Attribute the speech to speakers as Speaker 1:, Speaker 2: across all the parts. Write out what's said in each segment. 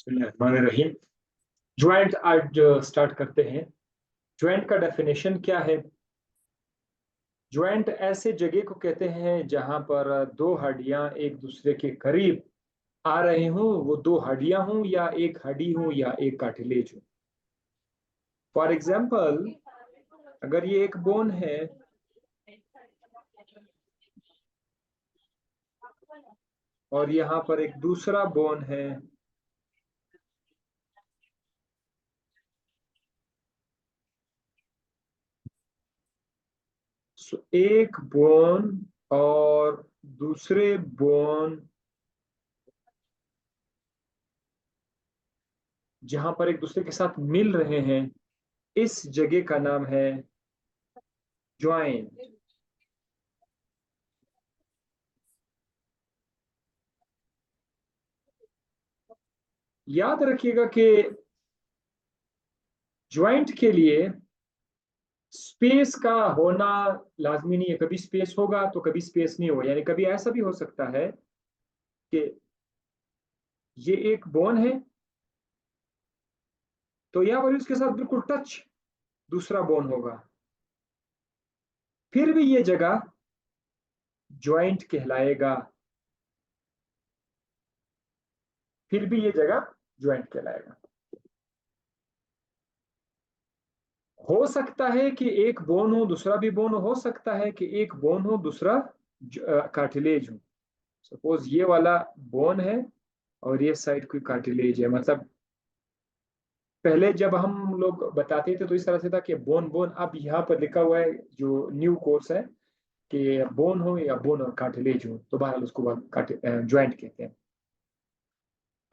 Speaker 1: बिस्मिल्लाहिर्रहमानिर्रहीम। ज्वाइंट आज स्टार्ट करते हैं। ज्वाइंट का डेफिनेशन क्या है? ज्वाइंट ऐसे जगह को कहते हैं जहां पर दो हड्डियां एक दूसरे के करीब आ रहे हों, वो दो हड्डियां हों या एक हड्डी हो या एक कार्टिलेज हो। फॉर एग्जाम्पल, अगर ये एक बोन है और यहाँ पर एक दूसरा बोन है, एक बोन और दूसरे बोन जहां पर एक दूसरे के साथ मिल रहे हैं, इस जगह का नाम है ज्वाइंट। याद रखिएगा कि ज्वाइंट के लिए स्पेस का होना लाजमी नहीं है। कभी स्पेस होगा तो कभी स्पेस नहीं होगा। यानी कभी ऐसा भी हो सकता है कि ये एक बोन है तो यहाँ पर उसके साथ बिल्कुल टच दूसरा बोन होगा, फिर भी ये जगह ज्वाइंट कहलाएगा। फिर भी ये जगह ज्वाइंट कहलाएगा। हो सकता है कि एक बोन हो दूसरा भी बोन हो सकता है कि एक बोन हो दूसरा कार्टिलेज हो। सपोज ये वाला बोन है और ये साइड कोई कार्टिलेज है। मतलब पहले जब हम लोग बताते थे तो इस तरह से था कि बोन बोन। अब यहाँ पर लिखा हुआ है जो न्यू कोर्स है कि बोन हो या बोन और कार्टिलेज हो, तो बहरहाल उसको ज्वाइंट कहते हैं।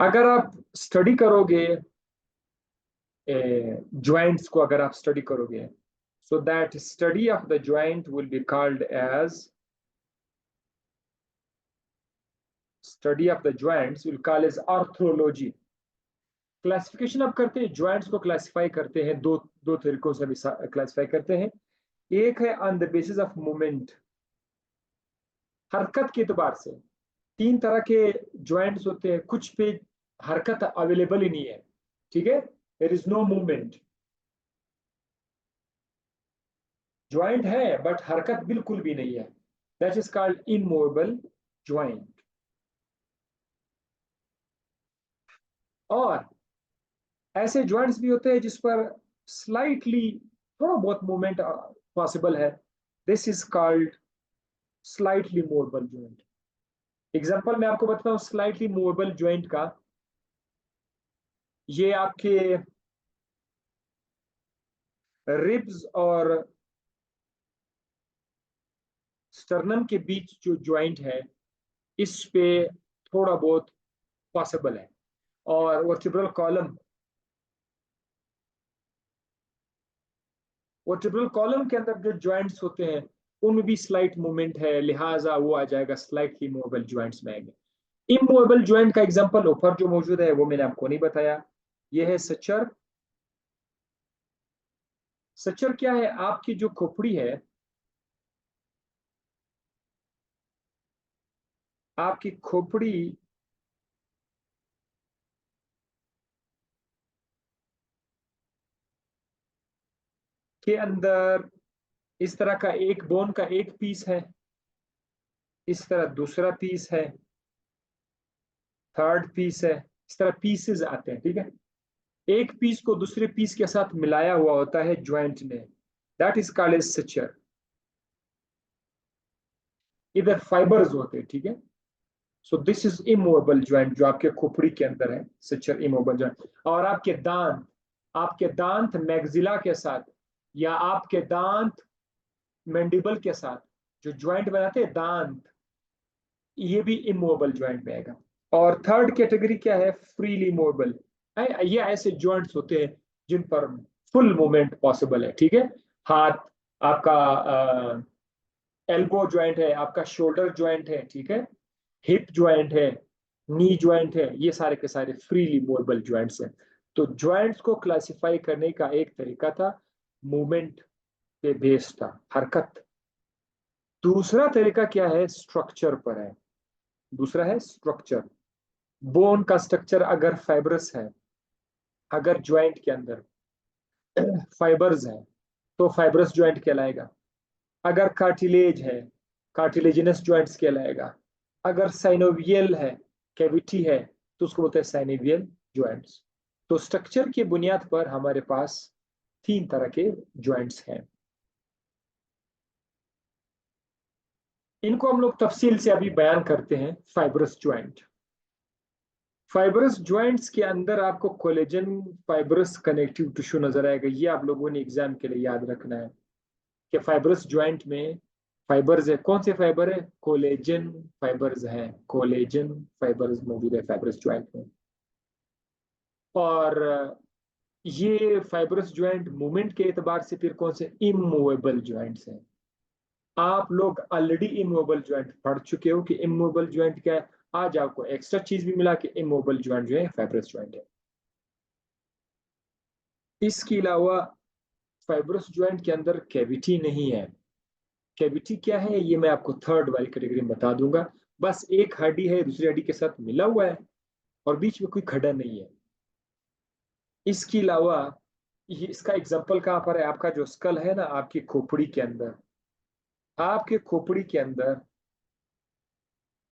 Speaker 1: अगर आप स्टडी करोगे ज्वाइंट्स को, अगर आप स्टडी करोगे, so that study of the joint will be called as study of the joints will call as arthrology। Classification अब करते हैं, ज्वाइंट्स को क्लासिफाई करते हैं दो दो तरीकों से भी क्लासिफाई करते हैं। एक है on the basis of movement, हरकत के एतबार से। तीन तरह के ज्वाइंट्स होते हैं, कुछ पे हरकत अवेलेबल ही नहीं है, ठीक है, there is no movement. Joint है बट हरकत बिल्कुल भी नहीं है, that is called immovable joint. और ऐसे ज्वाइंट्स भी होते हैं जिस पर स्लाइटली थोड़ा बहुत मूवमेंट पॉसिबल है, this is called slightly movable joint. Example मैं आपको बताता हूँ स्लाइटली मूवेबल ज्वाइंट का। ये आपके रिब्स और स्टर्नम के बीच जो ज्वाइंट है, इस पे थोड़ा बहुत पॉसिबल है। और वर्टिब्रल कॉलम, वर्टिब्रल कॉलम के अंदर जो ज्वाइंट्स होते हैं उनमें भी स्लाइट मूवमेंट है, लिहाजा वो आ जाएगा स्लाइटली मूवेबल ज्वाइंट्स में आएंगे। इमूवेबल ज्वाइंट का एग्जांपल ऊपर जो मौजूद है वो मैंने आपको नहीं बताया, ये है सचर। सचर क्या है? आपकी जो खोपड़ी है, आपकी खोपड़ी के अंदर इस तरह का एक बोन का एक पीस है, इस तरह दूसरा पीस है, थर्ड पीस है, इस तरह पीसेस आते हैं, ठीक है। एक पीस को दूसरे पीस के साथ मिलाया हुआ होता है ज्वाइंट में, that is called as suture. इधर फाइबर्स होते हैं, ठीक है। So this is immovable joint जो आपके खोपड़ी के अंदर है, सचर इमूवेबल ज्वाइंट। और आपके दांत मैग्जिला के साथ या आपके दांत मैंडिबल के साथ जो ज्वाइंट बनाते हैं दांत, ये भी इमूवेबल ज्वाइंट में आएगा। और थर्ड कैटेगरी क्या है? Freely movable. ये ऐसे ज्वाइंट्स होते हैं जिन पर फुल मूवमेंट पॉसिबल है, ठीक है। हाथ आपका एल्बो ज्वाइंट है, आपका शोल्डर ज्वाइंट है, ठीक है, हिप ज्वाइंट है, नी ज्वाइंट है, ये सारे के सारे फ्रीली मूवेबल ज्वाइंट्स हैं। तो ज्वाइंट्स को क्लासिफाई करने का एक तरीका था, मूवमेंट पे बेस्ड था, हरकत। दूसरा तरीका क्या है? स्ट्रक्चर पर है। दूसरा है स्ट्रक्चर। बोन का स्ट्रक्चर अगर फाइब्रस है, अगर ज्वाइंट के अंदर फाइबर्स है तो फाइब्रस ज्वाइंट कहलाएगा। अगर कार्टिलेज है, कार्टिलेजिनस ज्वाइंट्स कहलाएगा। अगर साइनोवियल है, कैविटी है, तो उसको बोलते हैं साइनोवियल ज्वाइंट्स। तो स्ट्रक्चर की बुनियाद पर हमारे पास तीन तरह के ज्वाइंट्स हैं। इनको हम लोग तफसील से अभी बयान करते हैं। फाइब्रस ज्वाइंट, फाइब्रस ज्वाइंट्स के अंदर आपको कोलेजन फाइब्रस कनेक्टिव टिश्यू नजर आएगा। ये आप लोगों ने एग्जाम के लिए याद रखना है कि फाइब्रस ज्वाइंट में फाइबर्स है। कौन से फाइबर है? कोलेजन फाइबर्स हैं। कोलेजन फाइबर्स मौजूद है फाइब्रस ज्वाइंट में। और ये फाइब्रस ज्वाइंट मूवमेंट के एतबार से फिर कौन से इमूवेबल ज्वाइंट्स हैं। आप लोग ऑलरेडी इमूवेबल ज्वाइंट पढ़ चुके हो कि इमूवेबल ज्वाइंट क्या है। आज आपको एक्स्ट्रा चीज भी मिला कि इमूवेबल ज्वाइंट जो है फाइब्रस ज्वाइंट है। इसके अलावा फाइब्रस ज्वाइंट के अंदर कैविटी नहीं है। कैविटी क्या है ये मैं आपको थर्ड वाली कैटेगरी में बता दूंगा। बस एक हड्डी है दूसरी हड्डी के साथ मिला हुआ है और बीच में कोई खड़ा नहीं है। इसके अलावा ये इसका एग्जाम्पल कहाँ पर है? आपका जो स्कल है ना, आपकी खोपड़ी के अंदर, आपके खोपड़ी के अंदर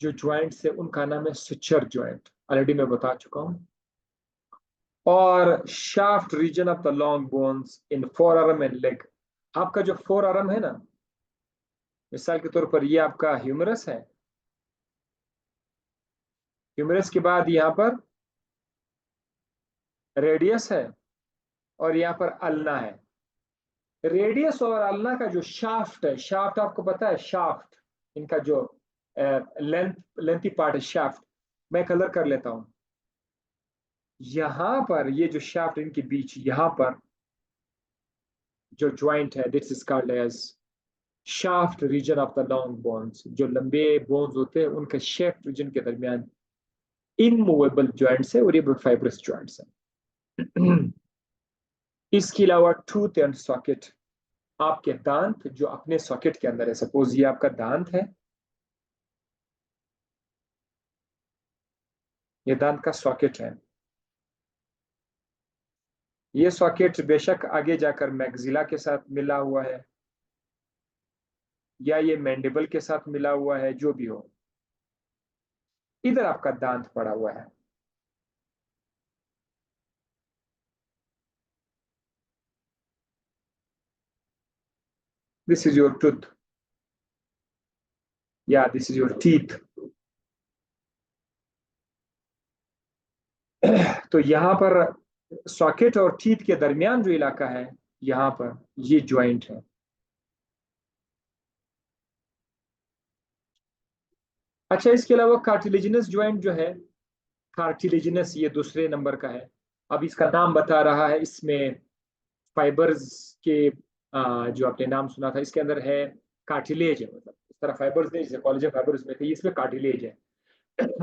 Speaker 1: जो ज्वाइंट्स है उनका नाम है सुचर ज्वाइंट, ऑलरेडी मैं बता चुका हूं। और shaft region of the long bones in forearm and leg. आपका जो फोर आर्म है ना, मिसाल के तौर पर ये आपका ह्यूमरस है। ह्यूमरस के बाद यहाँ पर रेडियस है और यहाँ पर अल्ना है। रेडियस और अल्ना का जो शाफ्ट है, शाफ्ट आपको पता है, शाफ्ट इनका जो लेंथ लेंथी पार्ट है शाफ्ट। मैं कलर कर लेता हूं। यहां पर ये जो शाफ्ट इनके बीच यहां पर जो ज्वाइंट है, this is called as shaft region of the long bones. जो लंबे बोन्स होते हैं उनके शाफ्ट रीजन के दरमियान इनमूवेबल ज्वाइंट्स है और ये फाइब्रस ज्वाइंट्स है। इसके अलावा टूथ एंड सॉकेट, आपके दांत जो अपने सॉकेट के अंदर है। सपोज ये आपका दांत है, ये दांत का सॉकेट है। ये सॉकेट बेशक आगे जाकर मैग्जिला के साथ मिला हुआ है या ये मैंडिबल के साथ मिला हुआ है, जो भी हो, इधर आपका दांत पड़ा हुआ है। दिस इज योर टूथ या दिस इज योर टीथ। तो यहाँ पर सॉकेट और टीथ के दरमियान जो इलाका है, यहाँ पर ये ज्वाइंट है। अच्छा, इसके अलावा कार्टिलेजिनस ज्वाइंट जो है, कार्टिलेजिनस ये दूसरे नंबर का है। अब इसका नाम बता रहा है, इसमें फाइबर्स के जो आपने नाम सुना था, इसके अंदर है कार्टिलेज है। मतलब इस तरह फाइबर्स नहीं, जैसे कॉलेजन फाइबर्स में थे, इसमें कार्टिलेज है।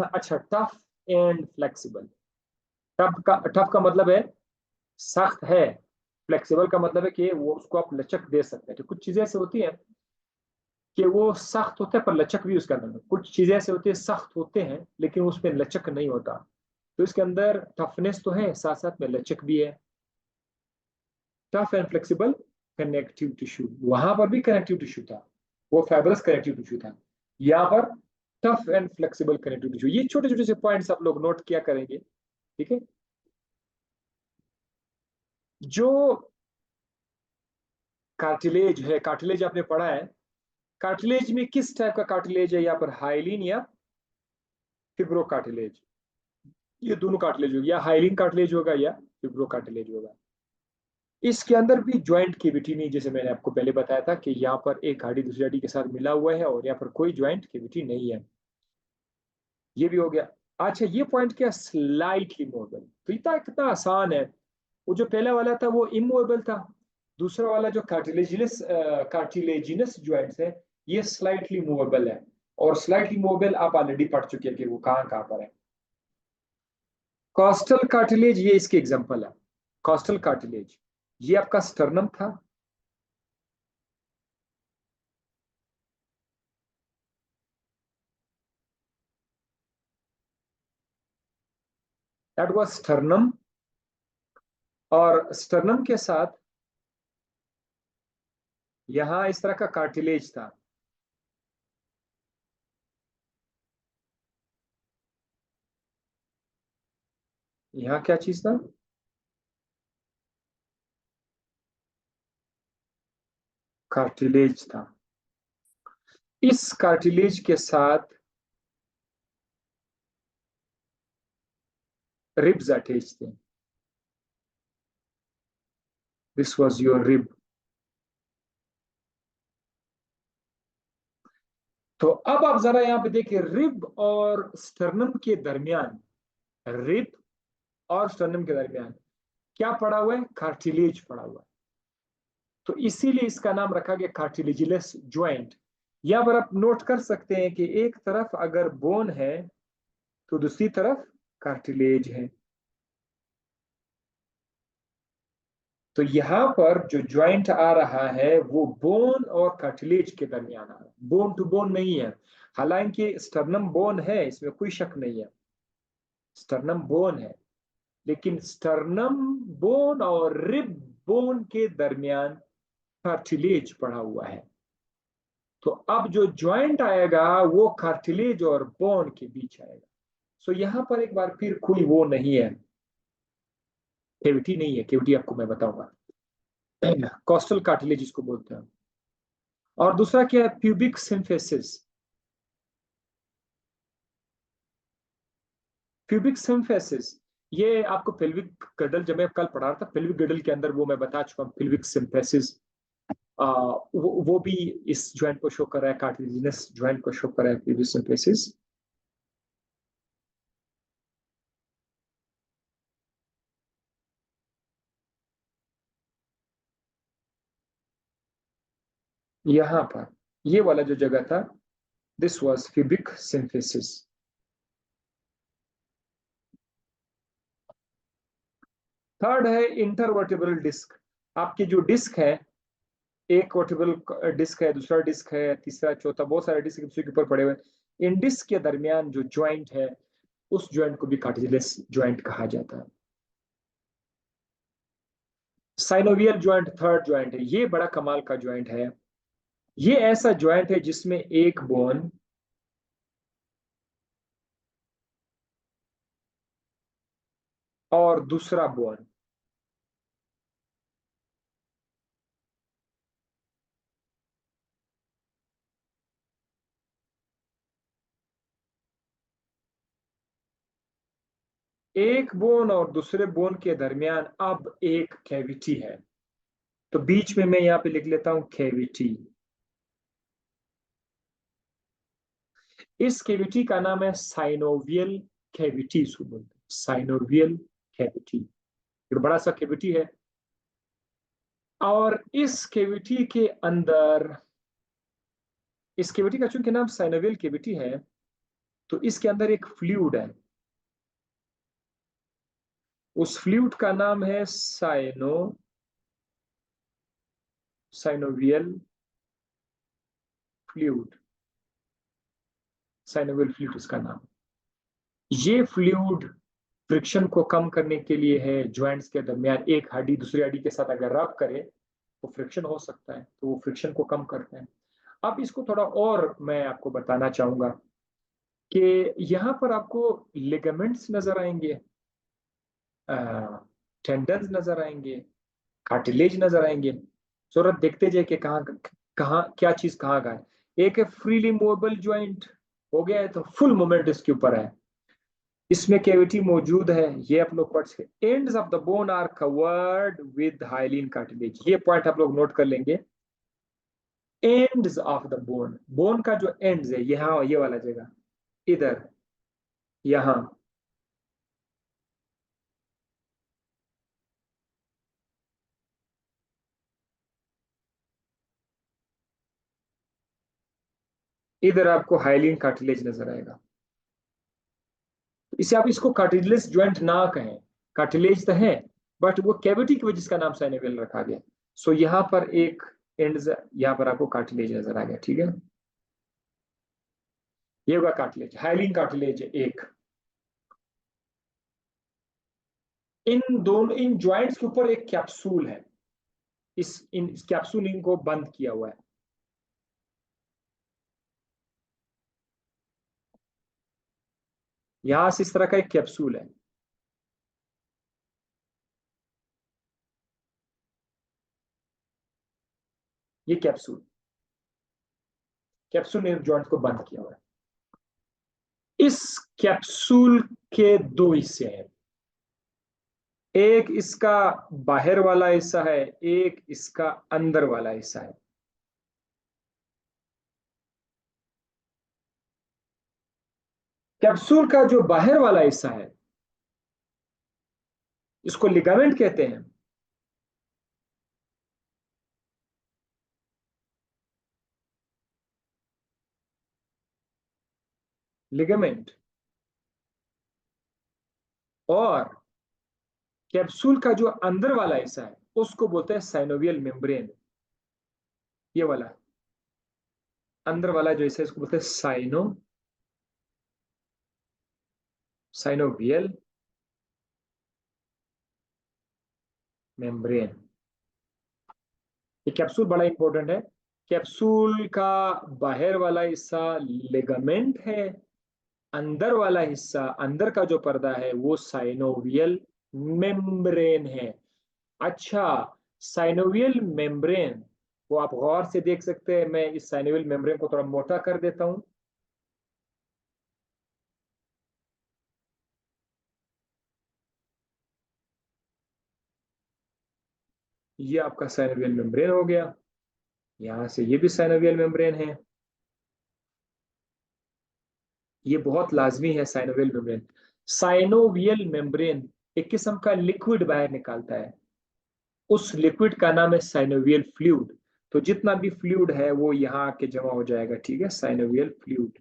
Speaker 1: अच्छा, टफ एंड फ्लेक्सिबल। टफ का मतलब है सख्त है। फ्लेक्सिबल का मतलब है कि वो उसको आप लचक दे सकते हैं। तो कुछ चीजें ऐसी होती हैं कि वो सख्त होते हैं पर लचक भी उसके अंदर, कुछ चीजें ऐसे होती है सख्त होते हैं लेकिन उसमें लचक नहीं होता। तो इसके अंदर टफनेस तो है, साथ साथ में लचक भी है। Tough and flexible connective tissue, वहां पर भी कनेक्टिव टिश्यू था, वो फाइबरस कनेक्टिव टिश्यू था। यहाँ पर tough and flexible connective tissue. ये छोटे छोटे से पॉइंट्स आप लोग नोट किया करेंगे, ठीक है। जो कार्टिलेज है, कार्टिलेज आपने पढ़ा है। कार्टिलेज में किस टाइप का कार्टिलेज है? यहाँ पर हाइलिन या फिब्रो कार्टिलेज। ये दोनों कार्टिलेज होगा, या हाइलिन कार्टिलेज होगा या फिब्रो कार्टिलेज होगा। इसके अंदर भी ज्वाइंट केविटी नहीं, जैसे मैंने आपको पहले बताया था कि यहाँ पर एक हड्डी दूसरी हड्डी के साथ मिला हुआ है और यहाँ पर कोई ज्वाइंट केविटी नहीं है। ये भी हो गया। अच्छा, ये पॉइंट क्या? Slightly movable. तो इतना कितना आसान है। वो जो पहला वाला था वो इमूवेबल था। दूसरा वाला जो कार्टिलेजिनस ज्वाइंट्स है, ये स्लाइटली मूवेबल है। और स्लाइटली मूवेबल आप ऑलरेडी पढ़ चुके हैं कि वो कहाँ कहाँ पर है। कॉस्टल कार्टिलेज ये इसके एग्जांपल है। कॉस्टल कार्टिलेज ये आपका स्टर्नम था। दैट वाज स्टर्नम, और स्टर्नम के साथ यहां इस तरह का कार्टिलेज था। यहां क्या चीज था? कार्टिलेज था। इस कार्टिलेज के साथ रिब्स अटैच थे। This was your rib. तो अब आप जरा यहां पे देखिए, रिब और स्टर्नम के दरमियान, रिब और स्टर्नम के दरमियान क्या पड़ा हुआ है? कार्टिलेज पड़ा हुआ है। तो इसीलिए इसका नाम रखा गया कार्टिलेजिनस ज्वाइंट। यहां पर आप नोट कर सकते हैं कि एक तरफ अगर बोन है तो दूसरी तरफ कार्टिलेज है। तो यहां पर जो ज्वाइंट आ रहा है वो बोन और कार्टिलेज के दरमियान आ रहा है, बोन टू बोन नहीं है। हालांकि स्टर्नम बोन है, इसमें कोई शक नहीं है, स्टर्नम बोन है, लेकिन स्टर्नम बोन और रिब बोन के दरमियान कार्टिलेज पड़ा हुआ है। तो अब जो ज्वाइंट आएगा वो कार्टिलेज और बोन के बीच आएगा। सो यहां पर एक बार फिर कोई वो नहीं है, केविटी नहीं है। केविटी आपको मैं बताऊंगा, कॉस्टल कार्टिलेज इसको बोलते हैं। और दूसरा क्या है? Pubic symphysis. प्यूबिक सिम्फेसिस ये आपको पेल्विक गडल, जब मैं कल पढ़ा रहा था पेल्विक गडल के अंदर, वो मैं बता चुका हूँ पेल्विक सिम्फेसिस। वो भी इस ज्वाइंट को शो कर रहा है, कार्टिलेजिनस ज्वाइंट को शो कर रहा है प्यूबिक सिम्फेसिस। यहां पर ये वाला जो जगह था, this was pubic symphysis. Third है इंटरवर्टिब्रल डिस्क। आपकी जो डिस्क है, एक वर्टिब्रल डिस्क है, दूसरा डिस्क है, तीसरा चौथा, बहुत सारे डिस्क दूसरे के ऊपर पड़े हुए। इन डिस्क के दरमियान जो ज्वाइंट है, उस ज्वाइंट को भी कार्टिलेजिनस ज्वाइंट कहा जाता है। साइनोवियल ज्वाइंट थर्ड ज्वाइंट है, ये बड़ा कमाल का ज्वाइंट है। ये ऐसा ज्वाइंट है जिसमें एक बोन और दूसरा बोन, एक बोन और दूसरे बोन के दरमियान अब एक कैविटी है। तो बीच में मैं यहां पे लिख लेता हूं कैविटी। इस कैविटी का नाम है साइनोवियल कैविटी, इसको बोलते हैं साइनोवियल कैविटी। एक बड़ा सा कैविटी है, और इस कैविटी के अंदर, इस कैविटी का चूंकि नाम साइनोवियल कैविटी है, तो इसके अंदर एक फ्लूइड है। उस फ्लूइड का नाम है साइनोवियल फ्लूइड। साइनोवियल फ्लूइड इसका नाम। ये फ्लूइड फ्रिक्शन को कम करने के लिए है। ज्वाइंट्स के दरमियान एक हड्डी दूसरी हड्डी के साथ अगर रब करे तो फ्रिक्शन हो सकता है, तो वो फ्रिक्शन को कम करते हैं। अब इसको थोड़ा और मैं आपको बताना चाहूंगा कि यहाँ पर आपको लिगामेंट्स नजर आएंगे, टेंडन्स नजर आएंगे, कार्टिलेज नजर आएंगे। जरूरत देखते जाए कि कहाँ कहाँ क्या चीज कहाँ का है। एक है फ्रीली मूवेबल ज्वाइंट, हो गया है तो फुल मूवमेंट इसके ऊपर है, इसमें कैविटी मौजूद है। ये आप लोग पढ़ सकते, ends of the bone are covered with hyaline cartilage. ये पॉइंट आप लोग नोट कर लेंगे। Ends of the bone, bone का जो एंड्स है, यहाँ ये वाला जगह, इधर, यहाँ, इधर आपको हाइलिन कार्टिलेज नजर आएगा। इसे आप इसको कार्टिलेज ज्वाइंट ना कहें, कार्टिलेज तो है, बट वो कैविटी की वजह से इसका नाम साइनोवियल रखा गया। सो यहाँ पर एक एंड्स, यहाँ पर आपको कार्टिलेज नजर आ गया, ठीक है। ये होगा कार्टिलेज, हाइलिन कार्टिलेज एक। इन ज्वाइंट्स के ऊपर एक कैप्सूल है, इस कैप्सूलिंग को बंद किया हुआ है। यहां से इस तरह का एक कैप्सूल है, ये कैप्सूल कैप्सूल ने जॉइंट को बंद किया हुआ है। इस कैप्सूल के दो हिस्से हैं, एक इसका बाहर वाला हिस्सा है, एक इसका अंदर वाला हिस्सा है। कैप्सूल का जो बाहर वाला हिस्सा है, इसको लिगामेंट कहते हैं। लिगामेंट। और कैप्सूल का जो अंदर वाला हिस्सा है उसको बोलते हैं साइनोवियल मेम्ब्रेन। ये वाला अंदर वाला जो हिस्सा है इसको बोलते हैं साइनोवियल मेम्ब्रेन। ये कैप्सूल बड़ा इंपॉर्टेंट है। कैप्सूल का बाहर वाला हिस्सा लिगामेंट है, अंदर वाला हिस्सा, अंदर का जो पर्दा है वो साइनोवियल मेम्ब्रेन है। अच्छा, साइनोवियल मेम्ब्रेन वो आप गौर से देख सकते हैं। मैं इस साइनोवियल मेम्ब्रेन को थोड़ा मोटा कर देता हूं। ये आपका साइनोवियल मेम्ब्रेन हो गया। यहां से ये भी साइनोवियल मेम्ब्रेन है। ये बहुत लाजमी है साइनोवियल मेम्ब्रेन। साइनोवियल मेम्ब्रेन एक किस्म का लिक्विड बाहर निकालता है, उस लिक्विड का नाम है साइनोवियल फ्लूइड। तो जितना भी फ्लूइड है वो यहाँ आके जमा हो जाएगा, ठीक है, साइनोवियल फ्लूइड।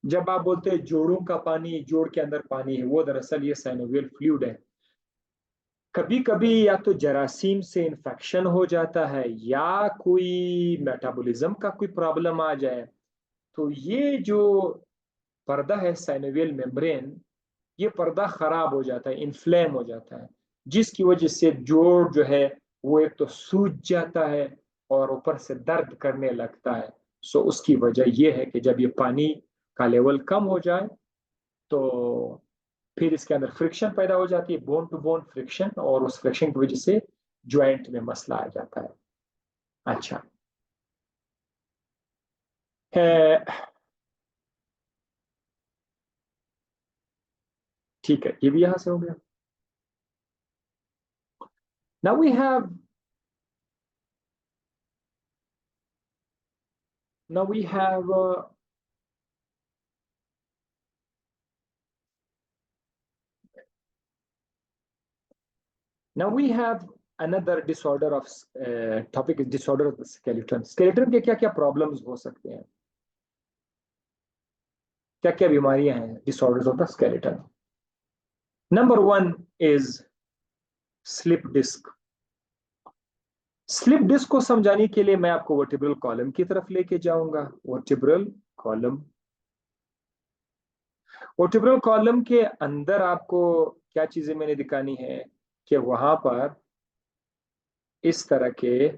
Speaker 1: जब आप बोलते हैं जोड़ों का पानी, जोड़ के अंदर पानी है, वो दरअसल ये साइनोवियल फ्लूइड है। कभी कभी या तो जरासीम से इन्फेक्शन हो जाता है या कोई मेटाबॉलिज्म का कोई प्रॉब्लम आ जाए, तो ये जो पर्दा है साइनोवियल मेम्ब्रेन, ये पर्दा खराब हो जाता है, इन्फ्लेम हो जाता है, जिसकी वजह से जोड़ जो है वो एक तो सूज जाता है और ऊपर से दर्द करने लगता है। सो उसकी वजह यह है कि जब ये पानी का लेवल कम हो जाए तो फिर इसके अंदर फ्रिक्शन पैदा हो जाती है, बोन टू बोन फ्रिक्शन, और उस फ्रिक्शन की वजह से ज्वाइंट में मसला आ जाता है। अच्छा है, ठीक है, ये भी यहां से हो गया। Now we have now we have Now we have another disorder of topic is disorder of the skeleton. Skeleton के क्या क्या प्रॉब्लम्स हो सकते हैं, क्या क्या बीमारियां हैं disorders of the skeleton? Number one is slip disc. Slip disc को समझाने के लिए मैं आपको वर्टिब्रल कॉलम की तरफ लेके जाऊंगा। वर्टिब्रल कॉलम, वर्टिब्रल कॉलम के अंदर आपको क्या चीजें मैंने दिखानी है कि वहां पर इस तरह के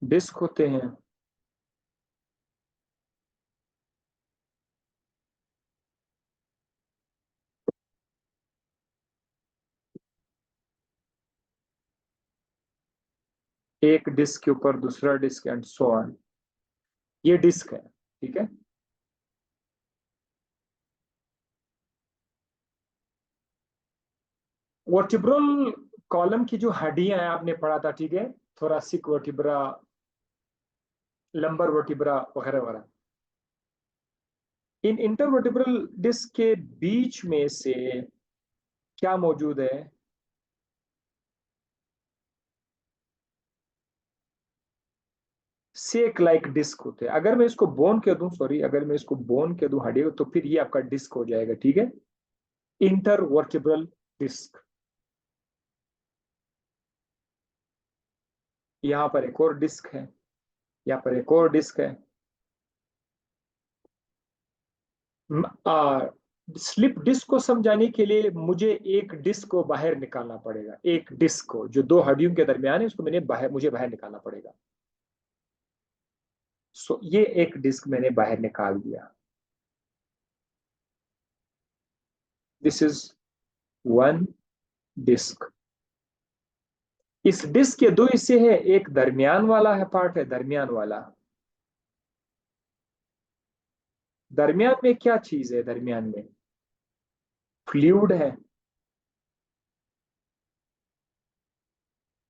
Speaker 1: डिस्क होते हैं। एक डिस्क के ऊपर दूसरा डिस्क एंड सो ऑन, ये डिस्क है, ठीक है। वर्टिब्रल कॉलम की जो हड्डियां हैं आपने पढ़ा था, ठीक है, थोरासिक वर्टिब्रा, लंबर वर्टिब्रा वगैरह वगैरह। इन इंटरवर्टिब्रल डिस्क के बीच में से क्या मौजूद है? सेक लाइक डिस्क होते हैं। अगर मैं इसको बोन कह दूं, सॉरी, अगर मैं इसको बोन कह दूं हड्डी, तो फिर ये आपका डिस्क हो जाएगा, ठीक है, इंटरवर्टिब्रल डिस्क। यहाँ पर एक और डिस्क है, यहाँ पर एक और डिस्क है। स्लिप डिस्क को समझाने के लिए मुझे एक डिस्क को बाहर निकालना पड़ेगा, एक डिस्क को जो दो हड्डियों के दरमियान है उसको मुझे बाहर निकालना पड़ेगा। सो ये एक डिस्क मैंने बाहर निकाल दिया। This is one disc. इस डिस्क के दो हिस्से हैं, एक दरमियान वाला है पार्ट है, दरमियान वाला। दरमियान में क्या चीज है? दरमियान में फ्लूइड है।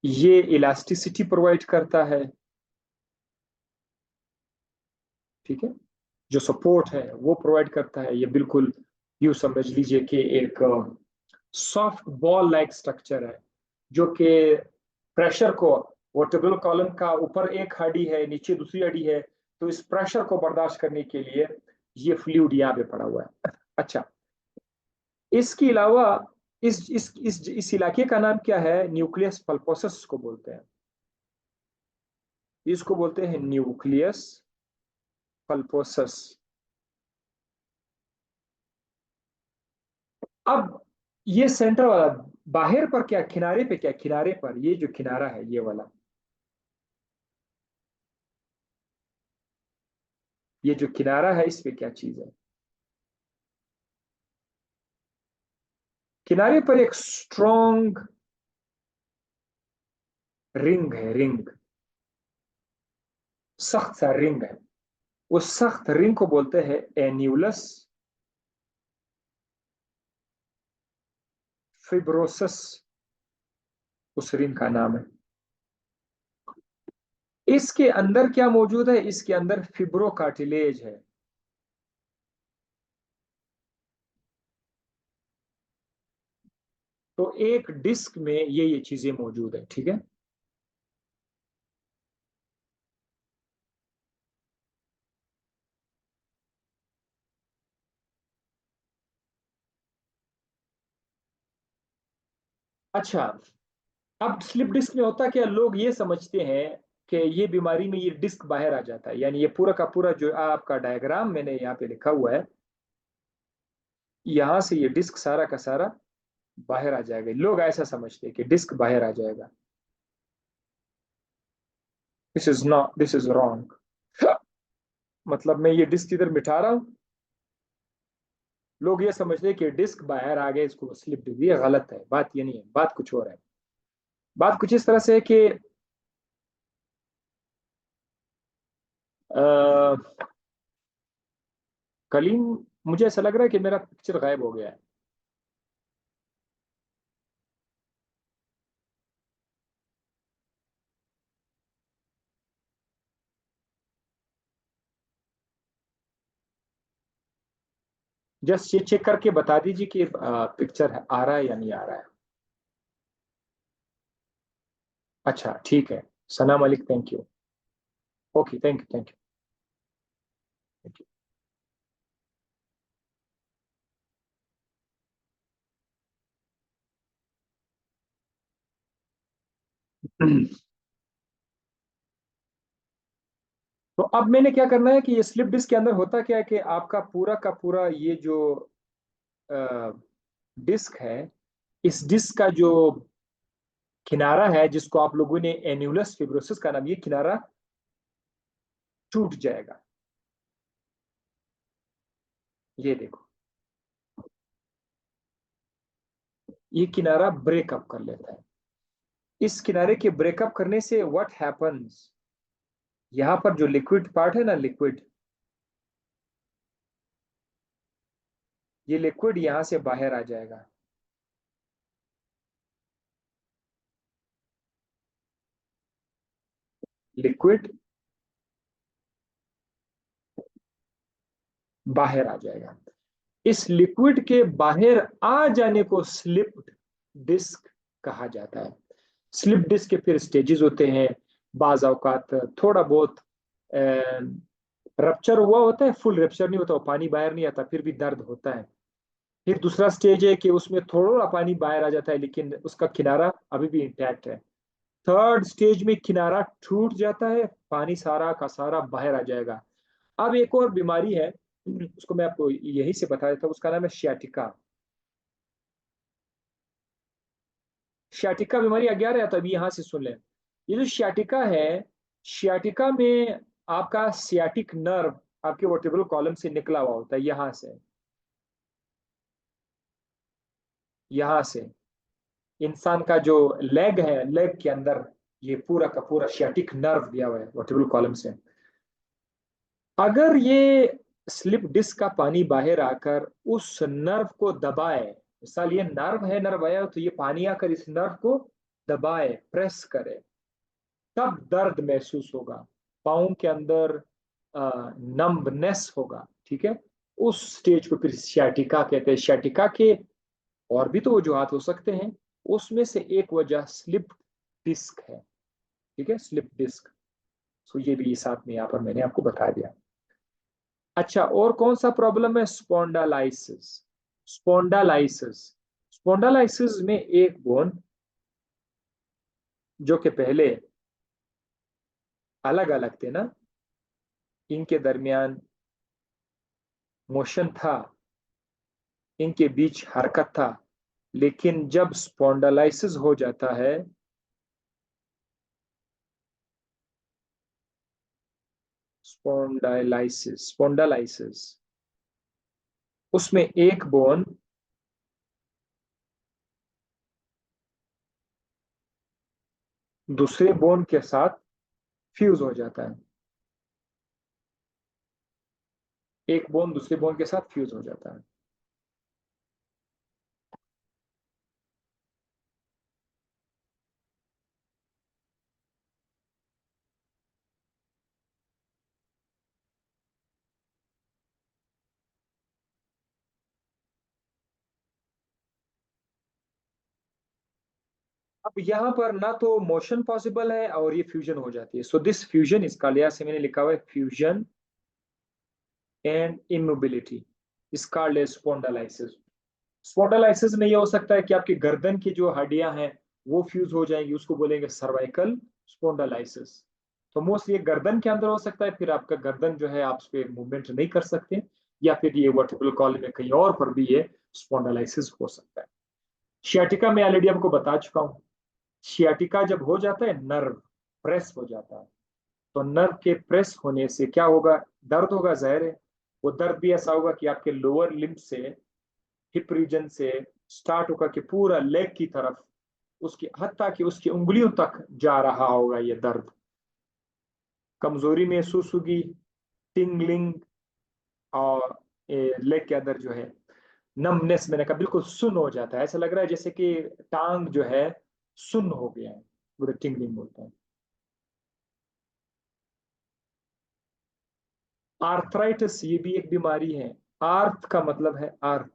Speaker 1: ये इलास्टिसिटी प्रोवाइड करता है, ठीक है। जो सपोर्ट है वो प्रोवाइड करता है। ये बिल्कुल यूं समझ लीजिए कि एक सॉफ्ट बॉल लाइक स्ट्रक्चर है, जो कि प्रेशर को, वर्टेब्रल कॉलम का ऊपर एक हड्डी है, नीचे दूसरी हड्डी है, तो इस प्रेशर को बर्दाश्त करने के लिए ये फ्लूइड यहाँ पे पड़ा हुआ है। अच्छा, इसके अलावा इस इलाके का नाम क्या है? न्यूक्लियस पल्पोसस को बोलते हैं। इसको बोलते हैं न्यूक्लियस पल्पोसस। अब ये सेंटर वाला, बाहर पर क्या, किनारे पे क्या, किनारे पर ये जो किनारा है ये वाला, ये जो किनारा है इस पे क्या चीज है? किनारे पर एक स्ट्रॉन्ग रिंग है, रिंग, सख्त सा रिंग है। उस सख्त रिंग को बोलते हैं एन्यूलस फिब्रोसस, उस रिंग का नाम है। इसके अंदर क्या मौजूद है? इसके अंदर फिब्रो कार्टिलेज है। तो एक डिस्क में ये चीजें मौजूद है, ठीक है। अच्छा, अब स्लिप डिस्क में होता क्या, लोग ये समझते हैं कि ये बीमारी में ये डिस्क बाहर आ जाता है, यानी ये पूरा का पूरा जो आपका डायग्राम मैंने यहाँ पे लिखा हुआ है, यहां से ये डिस्क सारा का सारा बाहर आ जाएगा। लोग ऐसा समझते हैं कि डिस्क बाहर आ जाएगा। This is not, this is wrong. मतलब मैं ये डिस्क इधर मिटा रहा हूं, लोग ये समझते हैं कि डिस्क बाहर आ गया, इसको स्लिप डिस्क। ये गलत है, बात ये नहीं है, बात कुछ और है। बात कुछ इस तरह से है कि आ, कलीम, मुझे ऐसा लग रहा है कि मेरा पिक्चर गायब हो गया है। जस्ट ये चेक करके बता दीजिए कि पिक्चर आ रहा है या नहीं आ रहा है। अच्छा ठीक है। Sana Malik, thank you. Okay, thank you, thank you. तो अब मैंने क्या करना है कि ये स्लिप डिस्क के अंदर होता क्या है कि आपका पूरा का पूरा ये जो डिस्क है, इस डिस्क का जो किनारा है, जिसको आप लोगों ने एन्यूलस फिब्रोसिस का नाम, ये किनारा टूट जाएगा। ये देखो, ये किनारा ब्रेकअप कर लेता है। इस किनारे के ब्रेकअप करने से व्हाट हैपन्स, यहां पर जो लिक्विड पार्ट है ना, लिक्विड, ये लिक्विड यहां से बाहर आ जाएगा। लिक्विड बाहर आ जाएगा। इस लिक्विड के बाहर आ जाने को स्लिप डिस्क कहा जाता है। स्लिप डिस्क के फिर स्टेजेस होते हैं। बाज अवकात थोड़ा बहुत रप्चर हुआ होता है, फुल रप्चर नहीं होता, वो पानी बाहर नहीं आता, फिर भी दर्द होता है। फिर दूसरा स्टेज है कि उसमें थोड़ा पानी बाहर आ जाता है, लेकिन उसका किनारा अभी भी इंटैक्ट है। थर्ड स्टेज में किनारा टूट जाता है, पानी सारा का सारा बाहर आ जाएगा। अब एक और बीमारी है, उसको मैं आपको यही से बता देता हूँ, उसका नाम है शियाटिका। शियाटिका बीमारी आगे आ रहा है, तो अभी यहां से सुन लें। ये जो शियाटिका है, शियाटिका में आपका सियाटिक नर्व आपके वर्टिब्रल कॉलम से निकला हुआ होता है, यहां से इंसान का जो लेग है, लेग के अंदर ये पूरा का पूरा शियाटिक नर्व दिया हुआ है वर्टिब्रल कॉलम से। अगर ये स्लिप डिस्क का पानी बाहर आकर उस नर्व को दबाए, मिसाल ये नर्व है, नर्व आया तो ये पानी आकर इस नर्व को दबाए, प्रेस करे, तब दर्द महसूस होगा, पाँव के अंदर नम्बनेस होगा, ठीक है। उस स्टेज को फिर शियाटिका कहते हैं। शियाटिका के और भी तो वजूहात हो सकते हैं, उसमें से एक वजह स्लिप डिस्क है, ठीक है, स्लिप डिस्क। सो ये भी साथ में यहाँ पर मैंने आपको बता दिया। अच्छा, और कौन सा प्रॉब्लम है? स्पॉन्डालाइसिस। स्पॉन्डालाइसिस स्पॉन्डालाइसिस में एक बोन जो कि पहले अलग अलग थे ना, इनके दरमियान मोशन था, इनके बीच हरकत था, लेकिन जब स्पॉन्डालाइसिस हो जाता है, स्पॉन्डालाइसिस उसमें एक बोन दूसरे बोन के साथ फ्यूज हो जाता है, एक बोन दूसरे बोन के साथ फ्यूज हो जाता है। अब यहाँ पर ना तो मोशन पॉसिबल है और ये फ्यूजन हो जाती है। सो दिस फ्यूजन, इसका लिहाज से मैंने लिखा हुआ है फ्यूजन एंड इमोबिलिटी, इसका स्पॉन्डालाइसिस। स्पॉन्डालाइसिस में ये हो सकता है कि आपकी गर्दन की जो हड्डियां हैं वो फ्यूज हो जाएंगी, उसको बोलेंगे सर्वाइकल स्पॉन्डालाइसिस। तो मोस्टली ये गर्दन के अंदर हो सकता है, फिर आपका गर्दन जो है आप उस पर मूवमेंट नहीं कर सकते, या फिर ये वर्टिब्रल कॉलम में कहीं और पर भी ये स्पॉन्डालाइसिस हो सकता है। शियाटिका में ऑलरेडी आपको बता चुका हूँ। शियाटिका जब हो जाता है, नर्व प्रेस हो जाता है, तो नर्व के प्रेस होने से क्या होगा? दर्द होगा, जाहिर है। वो दर्द भी ऐसा होगा कि आपके लोअर लिम्ब से, हिप रीजन से स्टार्ट होकर के पूरा लेग की तरफ, उसकी हत्ता कि उसकी उंगलियों तक जा रहा होगा ये दर्द। कमजोरी महसूस होगी, टिंगलिंग, और लेग के अंदर जो है नमनेस, मैंने कहा बिल्कुल सुन्न हो जाता है, ऐसा लग रहा है जैसे कि टांग जो है सुन्न हो गया है, पूरा टिंगलिंग बोलते हैं। आर्थराइटिस ये भी एक बीमारी है। आर्थ का मतलब है अर्थ,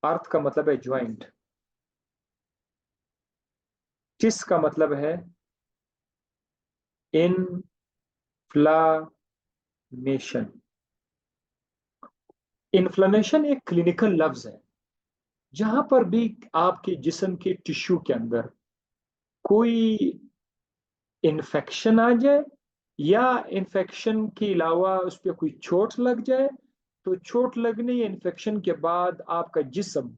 Speaker 1: अर्थ का मतलब है ज्वाइंट, टिस का मतलब है इन्फ्लामेशन। इन्फ्लेमेशन एक क्लिनिकल लफ्ज है, जहां पर भी आपके जिस्म के टिश्यू के अंदर कोई इन्फेक्शन आ जाए, या इन्फेक्शन के अलावा उस पर कोई चोट लग जाए, तो चोट लगने या इन्फेक्शन के बाद आपका जिस्म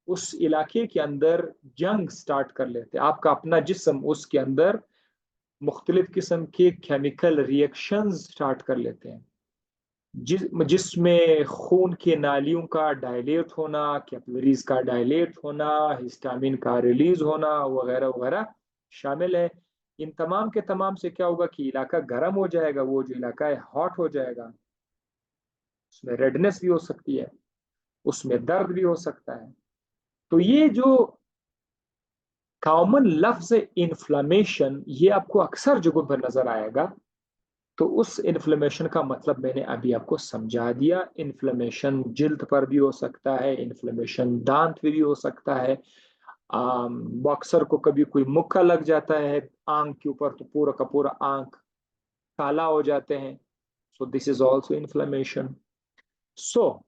Speaker 1: उस इलाके के अंदर जंग स्टार्ट कर लेते हैं, आपका अपना जिस्म उसके अंदर मुख्तलिफ किस्म के केमिकल रिएक्शंस स्टार्ट कर लेते हैं, जिसमें खून के नालियों का डायलेट होना, कैपिलरीज का डायलेट होना, हिस्टामिन का रिलीज होना, वगैरह वगैरह शामिल है। इन तमाम के तमाम से क्या होगा कि इलाका गर्म हो जाएगा, वो जो इलाका है हॉट हो जाएगा, उसमें रेडनेस भी हो सकती है, उसमें दर्द भी हो सकता है। तो ये जो कॉमन लफ्ज इन्फ्लामेशन, ये आपको अक्सर जगहों पर नजर आएगा। तो उस इन्फ्लेमेशन का मतलब मैंने अभी आपको समझा दिया। इन्फ्लेमेशन जिल्द पर भी हो सकता है, इन्फ्लेमेशन दांत पे भी हो सकता है। बॉक्सर को कभी कोई मुक्का लग जाता है आंख के ऊपर, तो पूरा का पूरा आंख काला हो जाते हैं। सो this is also inflammation. So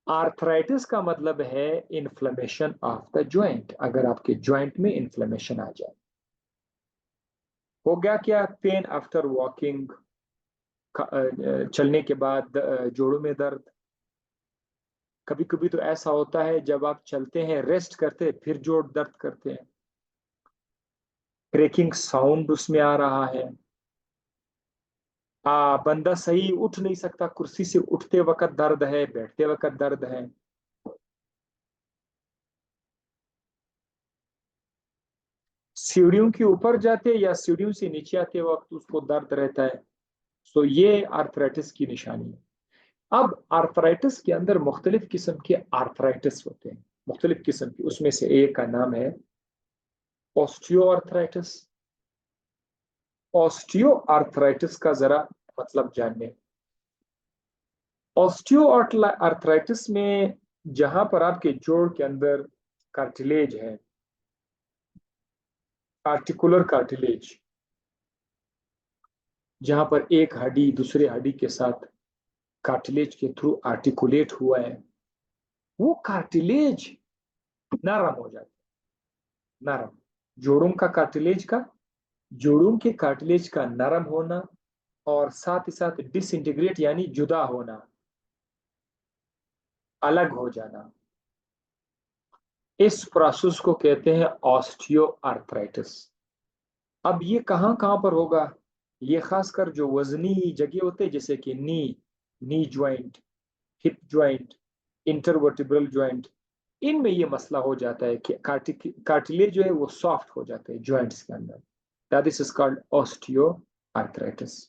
Speaker 1: arthritis का मतलब है इन्फ्लेमेशन ऑफ द जॉइंट, अगर आपके जॉइंट में इन्फ्लेमेशन आ जाए। हो गया क्या? पेन आफ्टर वॉकिंग, चलने के बाद जोड़ों में दर्द। कभी कभी तो ऐसा होता है जब आप चलते हैं, रेस्ट करते हैं, फिर जोड़ दर्द करते हैं, क्रेकिंग साउंड उसमें आ रहा है। बंदा सही उठ नहीं सकता, कुर्सी से उठते वक्त दर्द है, बैठते वक्त दर्द है। सीढ़ियों के ऊपर जाते या सीढ़ियों से नीचे आते वक्त उसको दर्द रहता है। सो ये आर्थराइटिस की निशानी है। अब आर्थराइटिस के अंदर मुख्तलिफ किस्म के आर्थराइटिस होते हैं, मुख्तलिफ किस्म की। उसमें से एक का नाम है ऑस्टियो आर्थराइटिस। ऑस्टियो आर्थराइटिस का जरा मतलब जानने। ऑस्टियो आर्थराइटिस में जहां पर आपके जोड़ के अंदर कार्टिलेज है, आर्टिकुलर कार्टिलेज, जहां पर एक हड्डी दूसरे हड्डी के साथ कार्टिलेज के थ्रू आर्टिकुलेट हुआ है, वो कार्टिलेज नरम हो जाता है। नरम जोड़ों का कार्टिलेज का, जोड़ों के कार्टिलेज का नरम होना, और साथ ही साथ डिसइंटीग्रेट यानी जुदा होना, अलग हो जाना, इस प्रोसेस को कहते हैं ऑस्टियो आर्थराइटिस। अब ये कहाँ कहाँ पर होगा? ये खासकर जो वजनी जगह होते हैं, जैसे कि knee joint, hip joint, intervertebral joint, इनमें ये मसला हो जाता है कि कार्टिलेज जो है वो सॉफ्ट हो जाते हैं ज्वाइंट्स के अंदर। That is called osteo arthritis.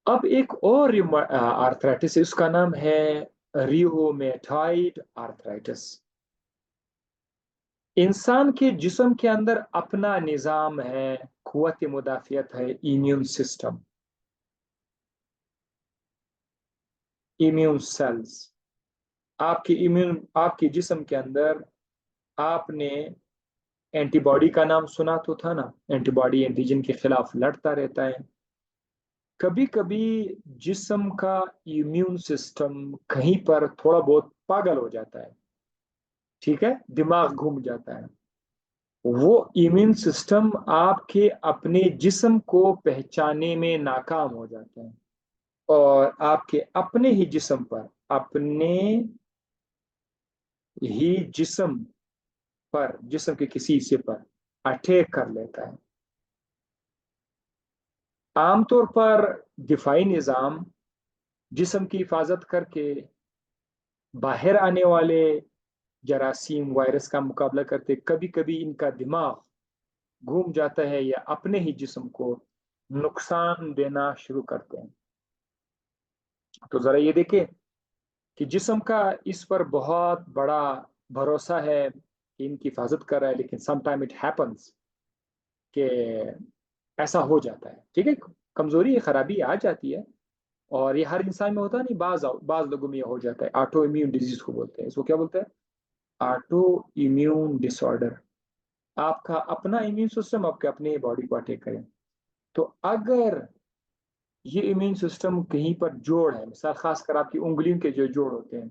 Speaker 1: अब एक और आर्थराइटिस है, उसका नाम है रियोमेटॉइड आर्थराइटिस। इंसान के जिस्म के अंदर अपना निजाम है, कुव्वत मुदाफियत है, इम्यून सिस्टम, इम्यून सेल्स। आपके जिस्म के अंदर आपने एंटीबॉडी का नाम सुना तो था ना, एंटीबॉडी एंटीजन के खिलाफ लड़ता रहता है। कभी कभी जिस्म का इम्यून सिस्टम कहीं पर थोड़ा बहुत पागल हो जाता है, ठीक है, दिमाग घूम जाता है। वो इम्यून सिस्टम आपके अपने जिस्म को पहचानने में नाकाम हो जाता है, और आपके अपने ही जिस्म पर, अपने ही जिस्म पर, जिस्म के किसी हिस्से पर अटैक कर लेता है। आमतौर पर दिफाई निज़ाम जिस्म की हिफाजत करके बाहर आने वाले जरासीम वायरस का मुकाबला करते, कभी कभी इनका दिमाग घूम जाता है या अपने ही जिस्म को नुकसान देना शुरू करते हैं। तो जरा ये देखें कि जिस्म का इस पर बहुत बड़ा भरोसा है कि इनकी हिफाजत कर रहा है, लेकिन समटाइम इट हैपन्स कि ऐसा हो जाता है, ठीक है, कमजोरी खराबी आ जाती है। और ये हर इंसान में होता नहीं, बाज लोगों में ये हो जाता है। ऑटो इम्यून डिजीज को बोलते हैं, इसको क्या बोलते हैं? Auto immune disorder. आपका अपना इम्यून सिस्टम आपके अपने बॉडी को अटैक करें। तो अगर ये इम्यून सिस्टम कहीं पर जोड़ है, मिसाल खासकर आपकी उंगलियों के जो जोड़ होते हैं,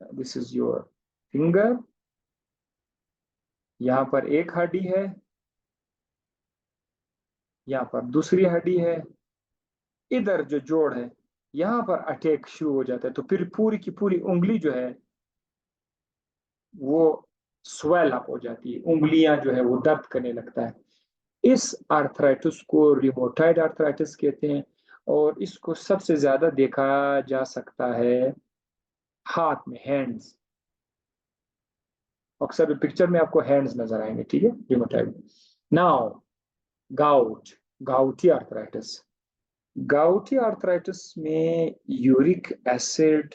Speaker 1: दिस इज योर फिंगर, यहाँ पर एक हड्डी है, यहाँ पर दूसरी हड्डी है, इधर जो जोड़ है, यहाँ पर अटैक शुरू हो जाता है, तो फिर पूरी की पूरी उंगली जो है वो स्वेल अप हो जाती है, उंगलियां जो है वो दर्द करने लगता है। इस आर्थराइटिस को रिमोटाइड आर्थराइटिस कहते हैं, और इसको सबसे ज्यादा देखा जा सकता है हाथ में, हैंड्स। अक्सर पिक्चर में आपको हैंड्स नजर आएंगे, ठीक है, rheumatoid. Now gout, गाउटी arthritis. गाउटी arthritis में यूरिक एसिड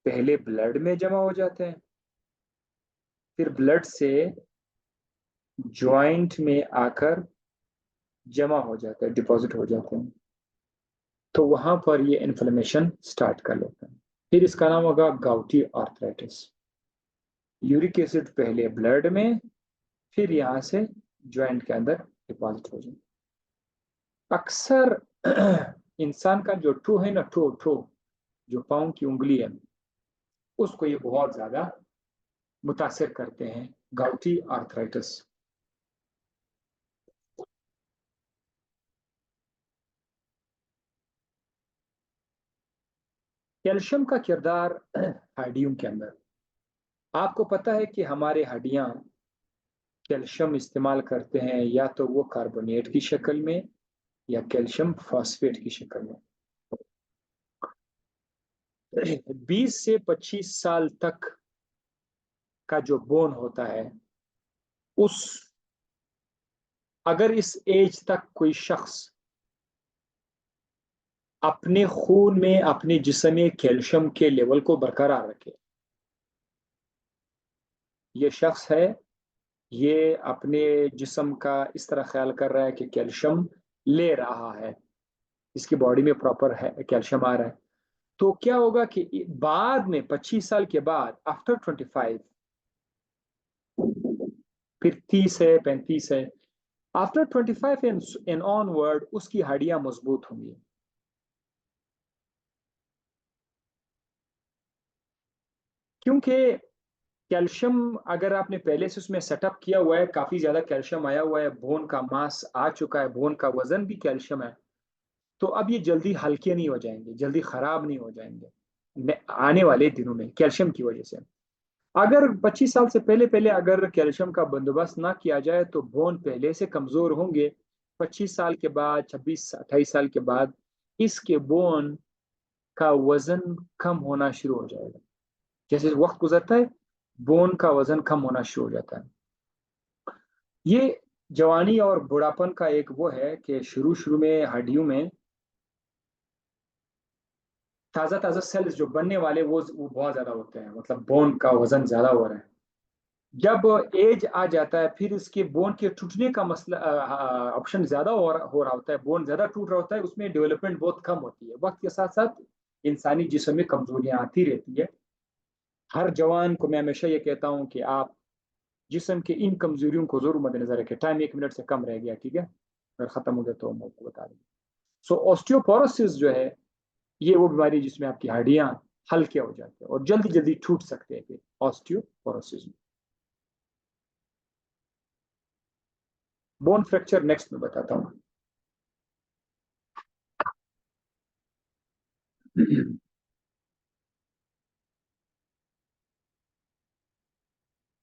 Speaker 1: पहले ब्लड में जमा हो जाते हैं, फिर ब्लड से ज्वाइंट में आकर जमा हो जाता है, डिपॉजिट हो जाते हैं। तो वहां पर ये इन्फ्लेमेशन स्टार्ट कर लेता है। फिर इसका नाम होगा गाउटी आर्थराइटिस। यूरिक एसिड पहले ब्लड में, फिर यहाँ से ज्वाइंट के अंदर डिपॉजिट हो जाए। अक्सर इंसान का जो टो है ना, टो टो जो पाँव की उंगली है, उसको ये बहुत ज्यादा मुतासिर करते हैं, गाउटी आर्थराइटिस। कैल्शियम का किरदार हड्डियों के अंदर, आपको पता है कि हमारे हड्डियां कैल्शियम इस्तेमाल करते हैं या तो वो कार्बोनेट की शक्ल में या कैल्शियम फॉस्फेट की शक्ल में। 20 से 25 साल तक का जो बोन होता है, उस अगर इस एज तक कोई शख्स अपने खून में, अपने जिस्म में कैल्शियम के लेवल को बरकरार रखे, ये शख्स है, ये अपने जिस्म का इस तरह ख्याल कर रहा है कि कैल्शियम ले रहा है, इसकी बॉडी में प्रॉपर है कैल्शियम आ रहा है। तो क्या होगा कि बाद में 25 साल के बाद, आफ्टर 25, फिर 30 है, 35 है, आफ्टर 25 एंड ऑनवर्ड उसकी हड्डियां मजबूत होंगी। क्योंकि कैल्शियम अगर आपने पहले से उसमें सेटअप किया हुआ है, काफी ज्यादा कैल्शियम आया हुआ है, बोन का मास आ चुका है, बोन का वजन भी कैल्शियम है, तो अब ये जल्दी हल्के नहीं हो जाएंगे, जल्दी खराब नहीं हो जाएंगे आने वाले दिनों में कैल्शियम की वजह से। अगर 25 साल से पहले पहले अगर कैल्शियम का बंदोबस्त ना किया जाए तो बोन पहले से कमजोर होंगे। 25 साल के बाद, 26 28 साल के बाद इसके बोन का वजन कम होना शुरू हो जाएगा। जैसे वक्त गुजरता है, बोन का वजन कम होना शुरू हो जाता है। ये जवानी और बुढ़ापन का एक वो है कि शुरू शुरू में हड्डियों में ताजा ताजा सेल्स जो बनने वाले वो बहुत ज्यादा होते हैं, मतलब बोन का वजन ज्यादा हो रहा है। जब एज आ जाता है, फिर इसके बोन के टूटने का मसला ऑप्शन ज्यादा हो रहा होता है, बोन ज्यादा टूट रहा होता है, उसमें डेवलपमेंट बहुत कम होती है। वक्त के साथ साथ इंसानी जिस्म में कमजोरियां आती रहती है। हर जवान को मैं हमेशा ये कहता हूँ कि आप जिस्म की इन कमजोरियों को जरूर मद्देनजर रखें। टाइम 1 मिनट से कम रह गया, ठीक है, अगर खत्म हो गया तो मैं आपको बता दूँ। सो ऑस्टियोपोरोसिस जो है, ये वो बीमारी जिसमें आपकी हड्डियां हल्के हो जाते हैं और जल्दी जल्दी टूट सकते हैं, फिर ऑस्टियोपोरोसिस। बोन फ्रैक्चर नेक्स्ट में बताता हूँ।